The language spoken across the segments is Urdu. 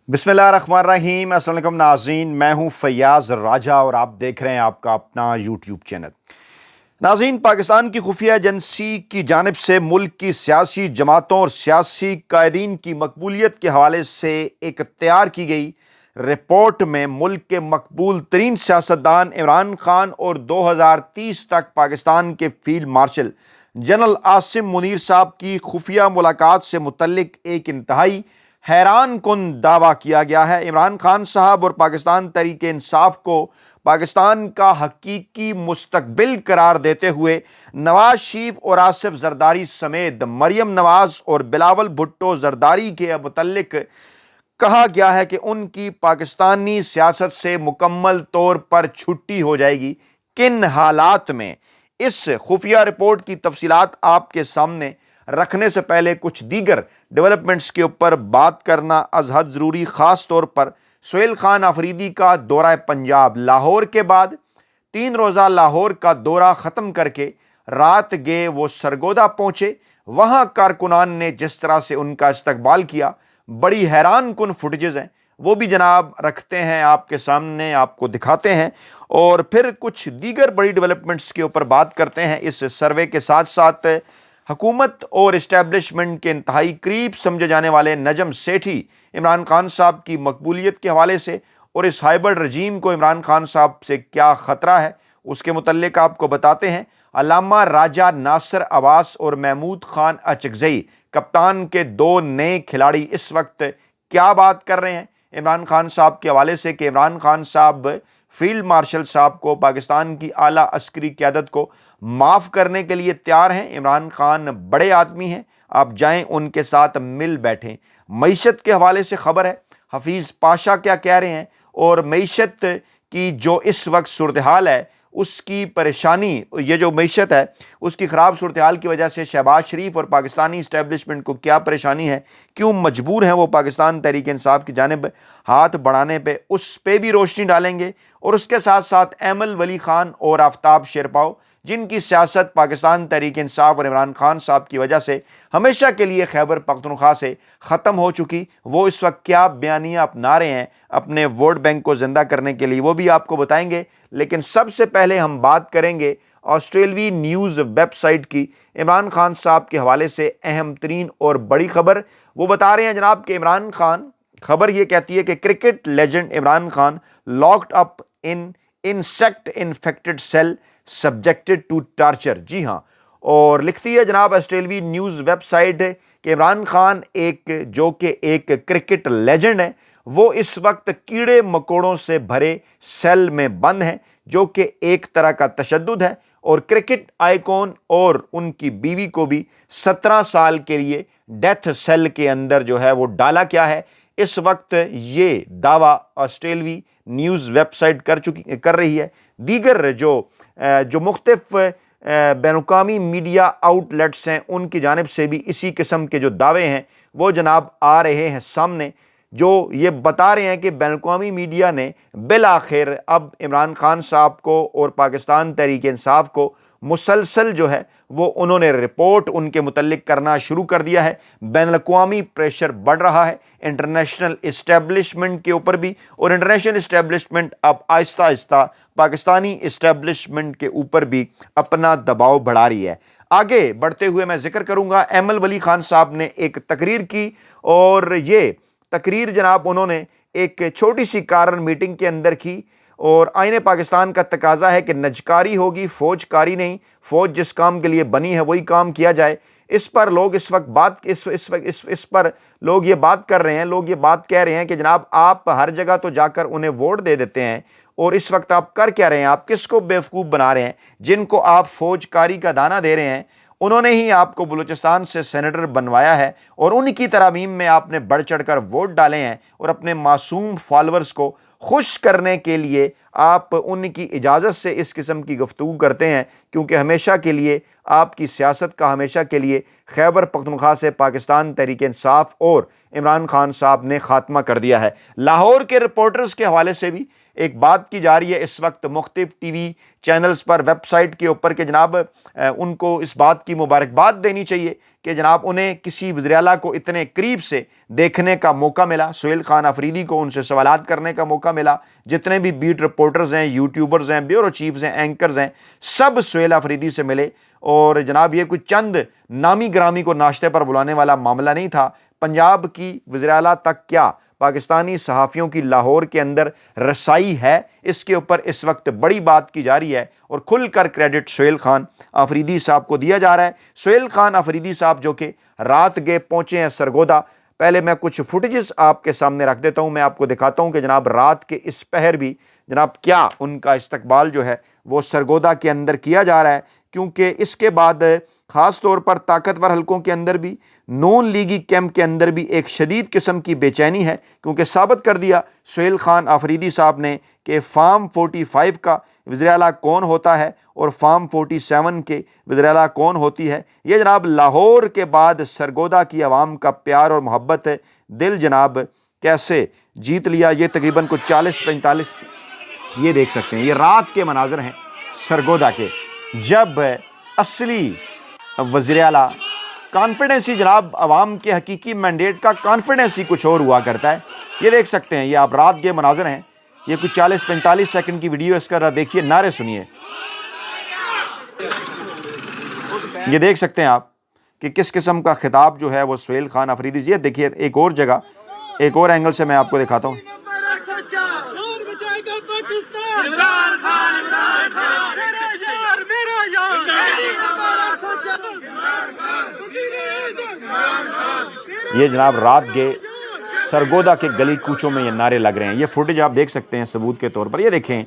بسم اللہ الرحمن الرحیم۔ السلام علیکم ناظرین، میں ہوں فیاض راجہ اور آپ دیکھ رہے ہیں آپ کا اپنا یوٹیوب چینل۔ ناظرین، پاکستان کی خفیہ ایجنسی کی جانب سے ملک کی سیاسی جماعتوں اور سیاسی قائدین کی مقبولیت کے حوالے سے ایک تیار کی گئی رپورٹ میں ملک کے مقبول ترین سیاستدان عمران خان اور 2030 تک پاکستان کے field marshal general Asim Munir صاحب کی خفیہ ملاقات سے متعلق ایک انتہائی حیران کن دعویٰ کیا گیا ہے۔ عمران خان صاحب اور پاکستان تحریک انصاف کو پاکستان کا حقیقی مستقبل قرار دیتے ہوئے نواز شریف اور آصف زرداری سمیت مریم نواز اور بلاول بھٹو زرداری کے متعلق کہا گیا ہے کہ ان کی پاکستانی سیاست سے مکمل طور پر چھٹی ہو جائے گی۔ کن حالات میں؟ اس خفیہ رپورٹ کی تفصیلات آپ کے سامنے رکھنے سے پہلے کچھ دیگر ڈیولپمنٹس کے اوپر بات کرنا از حد ضروری، خاص طور پر سہیل خان آفریدی کا دورہ پنجاب۔ لاہور کے بعد 3 روزہ لاہور کا دورہ ختم کر کے رات گئے وہ سرگودا پہنچے۔ وہاں کارکنان نے جس طرح سے ان کا استقبال کیا، بڑی حیران کن فوٹیجز ہیں، وہ بھی جناب رکھتے ہیں آپ کے سامنے، آپ کو دکھاتے ہیں، اور پھر کچھ دیگر بڑی ڈیولپمنٹس کے اوپر بات کرتے ہیں اس سروے کے ساتھ ساتھ۔ حکومت اور اسٹیبلشمنٹ کے انتہائی قریب سمجھے جانے والے نجم سیٹھی عمران خان صاحب کی مقبولیت کے حوالے سے اور اس ہائبرڈ رجیم کو عمران خان صاحب سے کیا خطرہ ہے اس کے متعلق آپ کو بتاتے ہیں۔ علامہ راجہ ناصر عباس اور محمود خان اچکزئی کپتان کے 2 نئے کھلاڑی اس وقت کیا بات کر رہے ہیں عمران خان صاحب کے حوالے سے کہ عمران خان صاحب فیلڈ مارشل صاحب کو، پاکستان کی اعلیٰ عسکری قیادت کو معاف کرنے کے لیے تیار ہیں۔ عمران خان بڑے آدمی ہیں، آپ جائیں ان کے ساتھ مل بیٹھیں۔ معیشت کے حوالے سے خبر ہے، حفیظ پاشا کیا کہہ رہے ہیں، اور معیشت کی جو اس وقت صورتحال ہے اس کی پریشانی، یہ جو معیشت ہے اس کی خراب صورتحال کی وجہ سے شہباز شریف اور پاکستانی اسٹیبلشمنٹ کو کیا پریشانی ہے، کیوں مجبور ہیں وہ پاکستان تحریک انصاف کی جانب ہاتھ بڑھانے پہ، اس پہ بھی روشنی ڈالیں گے۔ اور اس کے ساتھ ساتھ ایمل ولی خان اور آفتاب شیرپاؤ، جن کی سیاست پاکستان تحریک انصاف اور عمران خان صاحب کی وجہ سے ہمیشہ کے لیے خیبر پختونخوا سے ختم ہو چکی، وہ اس وقت کیا بیانیہ اپنا رہے ہیں اپنے ووٹ بینک کو زندہ کرنے کے لیے، وہ بھی آپ کو بتائیں گے۔ لیکن سب سے پہلے ہم بات کریں گے آسٹریلوی نیوز ویب سائٹ کی عمران خان صاحب کے حوالے سے اہم ترین اور بڑی خبر۔ وہ بتا رہے ہیں جناب کہ عمران خان، خبر یہ کہتی ہے کہ cricket legend Imran Khan locked up in insect infected cell subjected to torture. جی ہاں، اور لکھتی ہے جناب آسٹریلوی نیوز ویب سائٹ کہ عمران خان جو کہ ایک کرکٹ لیجنڈ ہے، وہ اس وقت کیڑے مکوڑوں سے بھرے سیل میں بند ہیں، جو کہ ایک طرح کا تشدد ہے، اور کرکٹ آئیکن اور ان کی بیوی کو بھی 17 سال کے لیے ڈیتھ سیل کے اندر جو ہے وہ ڈالا کیا ہے۔ اس وقت یہ دعویٰ آسٹریلوی نیوز ویب سائٹ کر رہی ہے۔ دیگر جو مختلف بین الاقوامی میڈیا آؤٹ لیٹس ہیں ان کی جانب سے بھی اسی قسم کے جو دعوے ہیں وہ جناب آ رہے ہیں سامنے، جو یہ بتا رہے ہیں کہ بین الاقوامی میڈیا نے بالآخر اب عمران خان صاحب کو اور پاکستان تحریک انصاف کو مسلسل جو ہے وہ انہوں نے رپورٹ ان کے متعلق کرنا شروع کر دیا ہے۔ بین الاقوامی پریشر بڑھ رہا ہے انٹرنیشنل اسٹیبلشمنٹ کے اوپر بھی، اور انٹرنیشنل اسٹیبلشمنٹ اب آہستہ آہستہ پاکستانی اسٹیبلشمنٹ کے اوپر بھی اپنا دباؤ بڑھا رہی ہے۔ آگے بڑھتے ہوئے میں ذکر کروں گا، ایمل ولی خان صاحب نے ایک تقریر کی، اور یہ تقریر جناب انہوں نے ایک چھوٹی سی کارن میٹنگ کے اندر کی، اور آئین پاکستان کا تقاضا ہے کہ نجکاری ہوگی، فوج کاری نہیں، فوج جس کام کے لیے بنی ہے وہی کام کیا جائے۔ اس پر لوگ اس پر لوگ یہ بات کر رہے ہیں، لوگ یہ بات کہہ رہے ہیں کہ جناب آپ ہر جگہ تو جا کر انہیں ووٹ دے دیتے ہیں، اور اس وقت آپ کر کیا رہے ہیں، آپ کس کو بیوقوف بنا رہے ہیں؟ جن کو آپ فوج کاری کا دانہ دے رہے ہیں انہوں نے ہی آپ کو بلوچستان سے سینیٹر بنوایا ہے، اور ان کی ترامیم میں آپ نے بڑھ چڑھ کر ووٹ ڈالے ہیں، اور اپنے معصوم فالورز کو خوش کرنے کے لیے آپ ان کی اجازت سے اس قسم کی گفتگو کرتے ہیں، کیونکہ ہمیشہ کے لیے آپ کی سیاست کا ہمیشہ کے لیے خیبر پختونخوا سے پاکستان تحریک انصاف اور عمران خان صاحب نے خاتمہ کر دیا ہے۔ لاہور کے رپورٹرز کے حوالے سے بھی ایک بات کی جا رہی ہے اس وقت مختلف ٹی وی چینلز پر، ویب سائٹ کے اوپر، کہ جناب ان کو اس بات کی مبارکباد دینی چاہیے کہ جناب انہیں کسی وزیر اعلیٰ کو اتنے قریب سے دیکھنے کا موقع ملا، سہیل خان آفریدی کو ان سے سوالات کرنے کا موقع ملا۔ جتنے بھی بیٹ رپورٹرز ہیں، یوٹیوبرز ہیں، بیورو چیفز ہیں، اینکرز ہیں، سب سہیل آفریدی سے ملے، اور جناب یہ کوئی چند نامی گرامی کو ناشتے پر بلانے والا معاملہ نہیں تھا۔ پنجاب کی وزیر اعلیٰ تک کیا پاکستانی صحافیوں کی لاہور کے اندر رسائی ہے، اس کے اوپر اس وقت بڑی بات کی جا رہی ہے، اور کھل کر کریڈٹ سہیل خان آفریدی صاحب کو دیا جا رہا ہے۔ سہیل خان آفریدی صاحب جو کہ رات گئے پہنچے ہیں سرگودا۔ پہلے میں کچھ فوٹیجز آپ کے سامنے رکھ دیتا ہوں، میں آپ کو دکھاتا ہوں کہ جناب رات کے اس پہر بھی جناب کیا ان کا استقبال جو ہے وہ سرگودا کے اندر کیا جا رہا ہے، کیونکہ اس کے بعد خاص طور پر طاقتور حلقوں کے اندر بھی، نون لیگی کیمپ کے اندر بھی ایک شدید قسم کی بے چینی ہے، کیونکہ ثابت کر دیا سہیل خان آفریدی صاحب نے کہ فارم 45 کا وزیر اعلیٰ کون ہوتا ہے اور فارم 47 کے وزیر اعلیٰ کون ہوتی ہے۔ یہ جناب لاہور کے بعد سرگودا کی عوام کا پیار اور محبت ہے، دل جناب کیسے جیت لیا۔ یہ تقریباً کچھ 40-45 یہ دیکھ سکتے ہیں، یہ رات کے مناظر ہیں سرگودا کے، جب اصلی وزیر اعلیٰ کانفیڈنس ہی جناب عوام کے حقیقی مینڈیٹ کا کانفیڈنس ہی کچھ اور ہوا کرتا ہے۔ یہ دیکھ سکتے ہیں، یہ آپ رات کے مناظر ہیں، یہ کچھ 40-45 سیکنڈ کی ویڈیو، اس کا دیکھیے، نعرے سنیے۔ یہ دیکھ سکتے ہیں آپ کہ کس قسم کا خطاب جو ہے وہ سہیل خان آفریدی، یہ دیکھیے ایک اور جگہ، ایک اور اینگل سے میں آپ کو دکھاتا ہوں۔ یہ جناب رات گئے سرگودا کے گلی کوچوں میں یہ نعرے لگ رہے ہیں، یہ فوٹیج آپ دیکھ سکتے ہیں ثبوت کے طور پر۔ یہ دیکھیں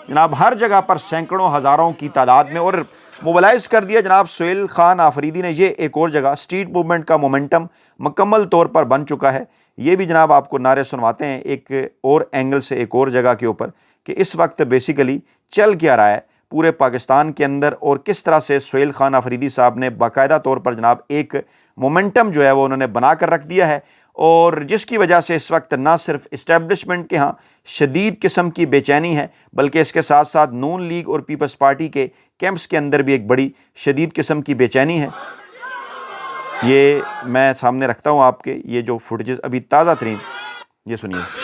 جناب ہر جگہ پر سینکڑوں ہزاروں کی تعداد میں، اور موبلائز کر دیا جناب سہیل خان آفریدی نے۔ یہ ایک اور جگہ اسٹریٹ موومنٹ کا مومنٹم مکمل طور پر بن چکا ہے۔ یہ بھی جناب آپ کو نعرے سنواتے ہیں ایک اور اینگل سے، ایک اور جگہ کے اوپر، کہ اس وقت بیسیکلی چل کیا رہا ہے پورے پاکستان کے اندر، اور کس طرح سے سہیل خان آفریدی صاحب نے باقاعدہ طور پر جناب ایک مومنٹم جو ہے وہ انہوں نے بنا کر رکھ دیا ہے، اور جس کی وجہ سے اس وقت نہ صرف اسٹیبلشمنٹ کے ہاں شدید قسم کی بے چینی ہے، بلکہ اس کے ساتھ ساتھ نون لیگ اور پیپلز پارٹی کے کیمپس کے اندر بھی ایک بڑی شدید قسم کی بے چینی ہے۔ یہ میں سامنے رکھتا ہوں آپ کے، یہ جو فوٹیجز ابھی تازہ ترین، یہ سنیے۔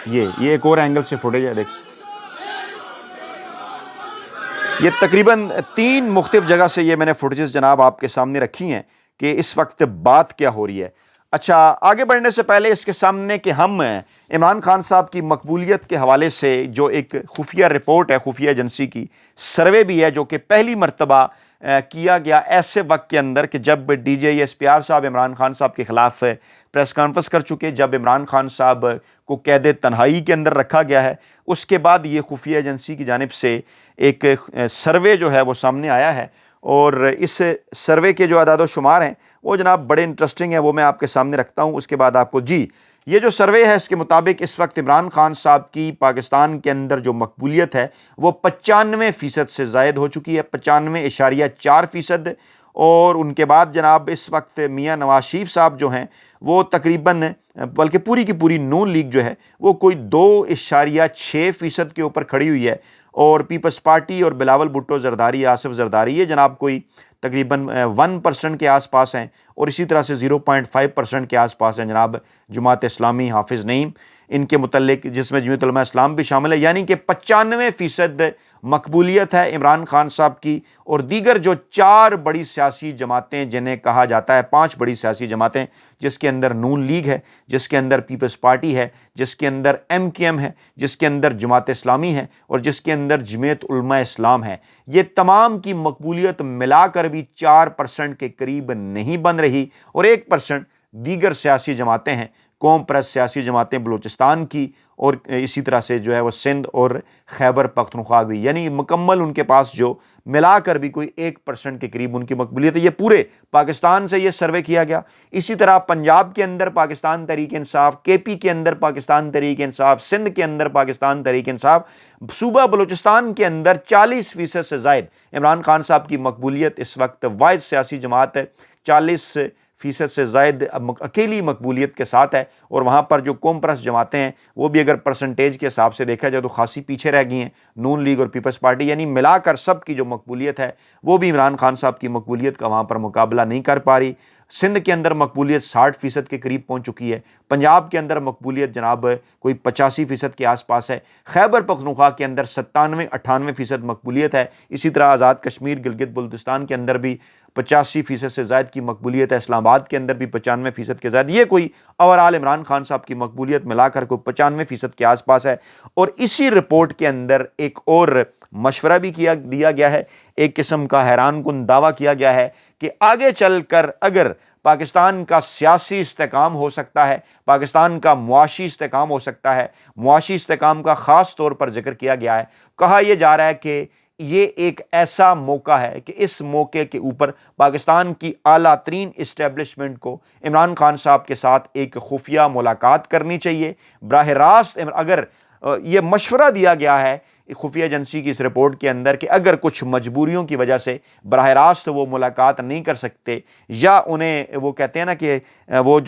یہ ایک اور اینگل سے فوٹیج ہے، دیکھ، یہ تقریباً 3 مختلف جگہ سے یہ میں نے فوٹیجز جناب آپ کے سامنے رکھی ہیں کہ اس وقت بات کیا ہو رہی ہے۔ اچھا، آگے بڑھنے سے پہلے اس کے سامنے کہ ہم عمران خان صاحب کی مقبولیت کے حوالے سے جو ایک خفیہ رپورٹ ہے، خفیہ ایجنسی کی سروے بھی ہے، جو کہ پہلی مرتبہ کیا گیا ایسے وقت کے اندر کہ جب D G S P R صاحب عمران خان صاحب کے خلاف پریس کانفرنس کر چکے، جب عمران خان صاحب کو قید تنہائی کے اندر رکھا گیا ہے، اس کے بعد یہ خفیہ ایجنسی کی جانب سے ایک سروے جو ہے وہ سامنے آیا ہے، اور اس سروے کے جو اعداد و شمار ہیں وہ جناب بڑے انٹرسٹنگ ہیں، وہ میں آپ کے سامنے رکھتا ہوں، اس کے بعد آپ کو یہ جو سروے ہے اس کے مطابق اس وقت عمران خان صاحب کی پاکستان کے اندر جو مقبولیت ہے وہ 95% سے زائد ہو چکی ہے، 95.4%، اور ان کے بعد جناب اس وقت میاں نواز شریف صاحب جو ہیں وہ تقریباً، بلکہ پوری کی پوری نون لیگ جو ہے وہ کوئی 2.6% کے اوپر کھڑی ہوئی ہے، اور پیپلز پارٹی اور بلاول بھٹو زرداری، آصف زرداری، یہ جناب کوئی تقریباً 1% کے آس پاس ہیں، اور اسی طرح سے 0.5% کے آس پاس ہیں جناب جماعت اسلامی، حافظ نعیم ان کے متعلق، جس میں جمعیت علماء اسلام بھی شامل ہے، یعنی کہ 95% مقبولیت ہے عمران خان صاحب کی۔ اور دیگر جو 4 بڑی سیاسی جماعتیں جنہیں کہا جاتا ہے، 5 بڑی سیاسی جماعتیں، جس کے اندر نون لیگ ہے، جس کے اندر پیپلز پارٹی ہے، جس کے اندر ایم کیو ایم ہے، جس کے اندر جماعت اسلامی ہے، اور جس کے اندر جمعیت علماء اسلام ہے، یہ تمام کی مقبولیت ملا کر بھی 4% کے قریب نہیں بن رہی، اور 1% دیگر سیاسی جماعتیں ہیں، قوم پرست سیاسی جماعتیں بلوچستان کی اور اسی طرح سے جو ہے وہ سندھ اور خیبر پختونخوا بھی، یعنی مکمل ان کے پاس جو ملا کر بھی کوئی 1% کے قریب ان کی مقبولیت ہے۔ یہ پورے پاکستان سے یہ سروے کیا گیا۔ اسی طرح پنجاب کے اندر پاکستان تحریک انصاف، کے پی کے اندر پاکستان تحریک انصاف، سندھ کے اندر پاکستان تحریک انصاف، صوبہ بلوچستان کے اندر 40% سے زائد عمران خان صاحب کی مقبولیت اس وقت واحد سیاسی جماعت ہے، 40% سے زائد اکیلی مقبولیت کے ساتھ ہے، اور وہاں پر جو قوم پرست جماعتیں ہیں وہ بھی اگر پرسنٹیج کے حساب سے دیکھا جائے تو خاصی پیچھے رہ گئی ہیں، نون لیگ اور پیپلز پارٹی، یعنی ملا کر سب کی جو مقبولیت ہے وہ بھی عمران خان صاحب کی مقبولیت کا وہاں پر مقابلہ نہیں کر پا رہی۔ سندھ کے اندر مقبولیت 60% کے قریب پہنچ چکی ہے، پنجاب کے اندر مقبولیت جناب کوئی 85% کے آس پاس ہے، خیبر پختونخوا کے اندر 97-98% مقبولیت ہے، اسی طرح آزاد کشمیر گلگت بلتستان کے اندر بھی 85% سے زائد کی مقبولیت ہے، اسلام آباد کے اندر بھی 95% کے زائد، یہ کوئی اوورال عمران خان صاحب کی مقبولیت ملا کر کوئی 95% کے آس پاس ہے۔ اور اسی رپورٹ کے اندر ایک اور مشورہ بھی دیا گیا ہے، ایک قسم کا حیران کن دعویٰ کیا گیا ہے کہ آگے چل کر اگر پاکستان کا سیاسی استحکام ہو سکتا ہے، پاکستان کا معاشی استحکام ہو سکتا ہے، معاشی استحکام کا خاص طور پر ذکر کیا گیا ہے، کہا یہ جا رہا ہے کہ یہ ایک ایسا موقع ہے کہ اس موقع کے اوپر پاکستان کی اعلیٰ ترین اسٹیبلشمنٹ کو عمران خان صاحب کے ساتھ ایک خفیہ ملاقات کرنی چاہیے براہ راست۔ اگر یہ مشورہ دیا گیا ہے خفیہ ایجنسی کی اس رپورٹ کے اندر کہ اگر کچھ مجبوریوں کی وجہ سے براہ راست وہ ملاقات نہیں کر سکتے، یا انہیں وہ کہتے ہیں نا کہ وہ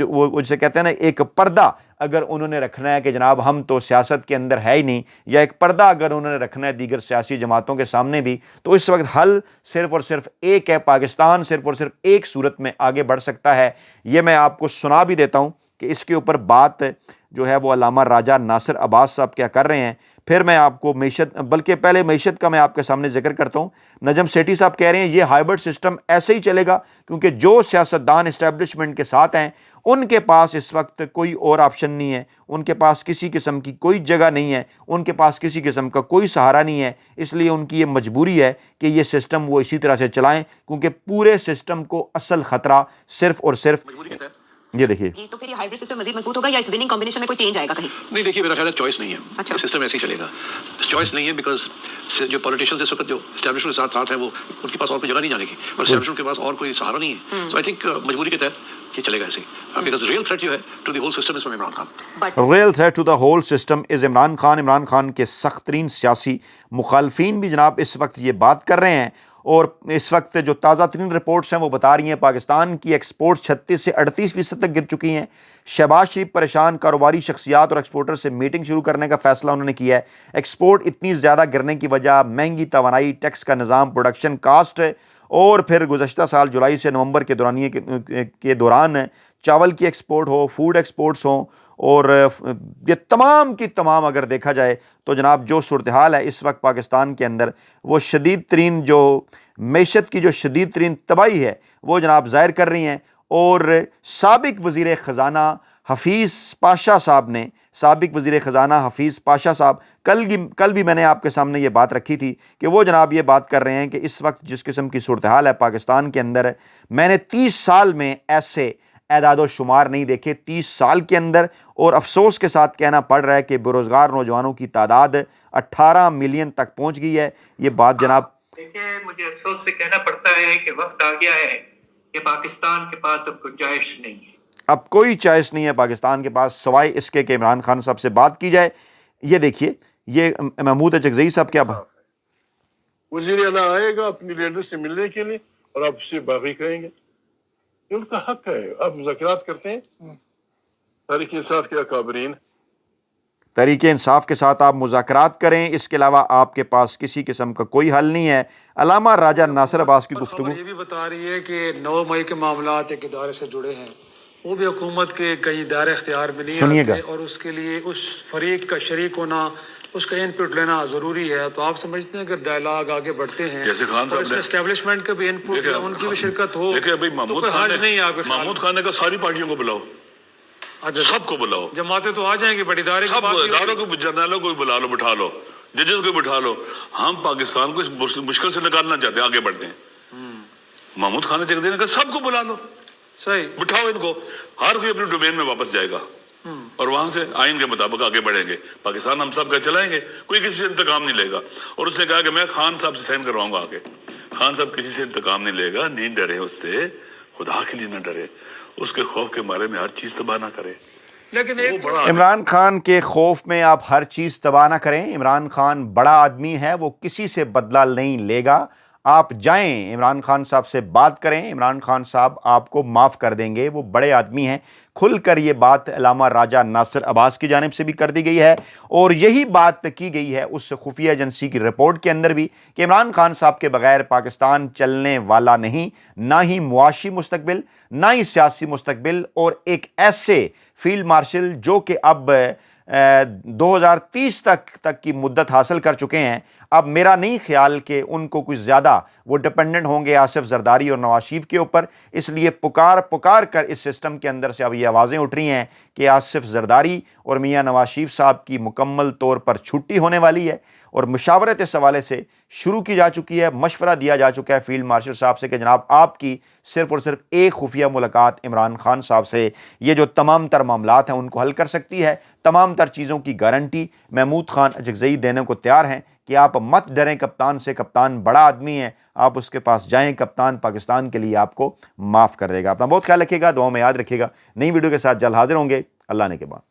جسے کہتے ہیں نا ایک پردہ اگر انہوں نے رکھنا ہے کہ جناب ہم تو سیاست کے اندر ہے ہی نہیں، یا ایک پردہ اگر انہوں نے رکھنا ہے دیگر سیاسی جماعتوں کے سامنے بھی، تو اس وقت حل صرف اور صرف ایک ہے، پاکستان صرف اور صرف ایک صورت میں آگے بڑھ سکتا ہے۔ یہ میں آپ کو سنا بھی دیتا ہوں کہ اس کے اوپر بات جو ہے وہ علامہ راجہ ناصر عباس صاحب کیا کر رہے ہیں، پھر میں آپ کو معیشت، بلکہ پہلے معیشت کا میں آپ کے سامنے ذکر کرتا ہوں۔ نجم سیٹھی صاحب کہہ رہے ہیں یہ ہائبرڈ سسٹم ایسے ہی چلے گا کیونکہ جو سیاستدان اسٹیبلشمنٹ کے ساتھ ہیں ان کے پاس اس وقت کوئی اور آپشن نہیں ہے، ان کے پاس کسی قسم کی کوئی جگہ نہیں ہے، ان کے پاس کسی قسم کا کوئی سہارا نہیں ہے، اس لیے ان کی یہ مجبوری ہے کہ یہ سسٹم وہ اسی طرح سے چلائیں، کیونکہ پورے سسٹم کو اصل خطرہ صرف اور صرف یہ دیکھیے۔ تو پھر یہ ہائبرڈ سسٹم مزید مضبوط ہوگا یا اس وننگ کمبینیشن میں کوئی چینج آئے گا کہیں؟ نہیں دیکھیے، میرا خیال ہے چوائس نہیں ہے، سسٹم ایسے ہی چلے گا۔ چوائس نہیں ہے بیکاز جو پولیٹیشینز اس وقت جو اسٹیبلشمنٹ کے ساتھ ہیں وہ ان کے پاس اور کوئی جگہ نہیں جانے کی، اور اسٹیبلشمنٹ کے پاس اور کوئی سہارا نہیں ہے، تو آئی تھنک مجبوری کے تحت یہ چلے گا ایسے ہی، بیکاز ریئل تھریٹ جو ہے to the whole system is from Imran Khan. Real threat to the whole system is Imran Khan. Imran Khan کے سخت ترین سیاسی مخالفین بھی جناب اس وقت یہ بات کر رہے ہیں، اور اس وقت جو تازہ ترین رپورٹس ہیں وہ بتا رہی ہیں پاکستان کی ایکسپورٹ 36 سے 38% تک گر چکی ہیں۔ شہباز شریف پریشان، کاروباری شخصیات اور ایکسپورٹر سے میٹنگ شروع کرنے کا فیصلہ انہوں نے کیا ہے۔ ایکسپورٹ اتنی زیادہ گرنے کی وجہ مہنگی توانائی، ٹیکس کا نظام، پروڈکشن کاسٹ، اور پھر گزشتہ سال جولائی سے نومبر کے دورانیے کے دوران چاول کی ایکسپورٹ ہو، فوڈ ایکسپورٹس ہوں، اور یہ تمام کی تمام اگر دیکھا جائے تو جناب جو صورتحال ہے اس وقت پاکستان کے اندر وہ شدید ترین جو معیشت کی جو شدید ترین تباہی ہے وہ جناب ظاہر کر رہی ہیں۔ اور سابق وزیر خزانہ حفیظ پاشا صاحب نے، سابق وزیر خزانہ حفیظ پاشا صاحب کل بھی میں نے آپ کے سامنے یہ بات رکھی تھی کہ وہ جناب یہ بات کر رہے ہیں کہ اس وقت جس قسم کی صورتحال ہے پاکستان کے اندر، میں نے 30 سال میں ایسے اعداد و شمار نہیں دیکھے 30 سال کے اندر، اور افسوس کے ساتھ کہنا پڑ رہا ہے کہ بے روزگار نوجوانوں کی تعداد 18 ملین تک پہنچ گئی ہے۔ یہ بات جناب دیکھیں، مجھے افسوس سے کہنا پڑتا ہے کہ وقت آ گیا ہے کہ پاکستان کے پاس اب گنجائش نہیں ہے، اب کوئی چوائس نہیں ہے پاکستان کے پاس سوائے اس کے کہ عمران خان صاحب سے بات کی جائے۔ یہ دیکھیے، یہ محمود اچکزئی صاحب کیا بات، وزیر اعلیٰ آئے گا اپنی لیڈر سے ملنے کے لیے اور آپ اسے باغی کہیں گے، یہ ان کا حق ہے، آپ مذاکرات کرتے ہیں۔ تحریک انصاف کے اکابرین، تحریک انصاف کے ساتھ آپ مذاکرات کریں، اس کے علاوہ آپ کے پاس کسی قسم کا کوئی حل نہیں ہے۔ علامہ راجہ ناصر عباس کی گفتگو یہ بھی بتا رہی ہے کہ 9 مئی کے معاملات ایک ادارے سے جڑے ہیں، وہ بھی حکومت کے کئی دائرے اختیار میں نہیں سنیے گا، آتے، اور اس کے لیے اس فریق کا شریک ہونا، اس کا ان پٹ لینا ضروری ہے۔ تو آپ سمجھتے ہیں کہ ڈائلاگ آگے بڑھتے ہیں جیسے خان اور صاحب اس میں نے اسٹیبلشمنٹ کا بھی ان پٹ، ان کی بھی شرکت ہو، دیکھیں ابھی تو کوئی حرج نہیں ہے آپ کے خیال میں؟ محمود خان نے کہا ساری پارٹیوں کو بلاؤ، اچھا، سب کو بلاؤ، جماعتیں تو آ جائیں گی، بڑی ادارے کی سب بات نہیں اداروں ہوتی۔ کو، جرنیلوں کو بلا لو، بٹھا لو، ججز کو بٹھا لو، ہم پاکستان کو اس مشکل سے نکالنا چاہتے ہیں، آگے بڑھتے ہیں۔ محمود خان نے کہا سب کو بلا لو، صحیح، بٹھاؤ ان کو، ہر کوئی اپنے ڈومین میں واپس جائے گا۔ اور وہاں سے آئین کے مطابق آگے بڑھیں گے. پاکستان ہم سب کا چلائیں گے, کوئی کسی سے انتقام نہیں لے گا. اور اس نے کہا کہ میں خان صاحب سے سائن کرواؤں گا آگے. خان صاحب کسی سے انتقام نہیں لے گا, نہیں ڈرے اس سے, خدا کے لیے نہ ڈرے, اس کے خوف کے بارے میں ہر چیز تباہ نہ کرے. لیکن ایک عمران خان کے خوف میں آپ ہر چیز تباہ نہ کریں. عمران خان بڑا آدمی ہے, وہ کسی سے بدلہ نہیں لے گا. آپ جائیں عمران خان صاحب سے بات کریں, عمران خان صاحب آپ کو معاف کر دیں گے, وہ بڑے آدمی ہیں. کھل کر یہ بات علامہ راجہ ناصر عباس کی جانب سے بھی کر دی گئی ہے, اور یہی بات کی گئی ہے اس خفیہ ایجنسی کی رپورٹ کے اندر بھی کہ عمران خان صاحب کے بغیر پاکستان چلنے والا نہیں, نہ ہی معاشی مستقبل, نہ ہی سیاسی مستقبل. اور ایک ایسے فیلڈ مارشل جو کہ اب 2030 تک کی مدت حاصل کر چکے ہیں, اب میرا نہیں خیال کہ ان کو کچھ زیادہ وہ ڈپینڈنٹ ہوں گے آصف زرداری اور نواز شریف کے اوپر. اس لیے پکار کر اس سسٹم کے اندر سے اب یہ آوازیں اٹھ رہی ہیں کہ آصف زرداری اور میاں نواز شریف صاحب کی مکمل طور پر چھٹی ہونے والی ہے, اور مشاورت اس حوالے سے شروع کی جا چکی ہے. مشورہ دیا جا چکا ہے فیلڈ مارشل صاحب سے کہ جناب آپ کی صرف اور صرف ایک خفیہ ملاقات عمران خان صاحب سے یہ جو تمام تر معاملات ہیں ان کو حل کر سکتی ہے. تمام تر چیزوں کی گارنٹی محمود خان اجگزئی دینے کو تیار ہیں کہ آپ مت ڈریں کپتان سے, کپتان بڑا آدمی ہے, آپ اس کے پاس جائیں, کپتان پاکستان کے لیے آپ کو معاف کر دے گا. اپنا بہت خیال رکھیے گا, دعاؤں میں یاد رکھیے گا. نئی ویڈیو کے ساتھ جلد حاضر ہوں گے. اللہ نے کے بعد.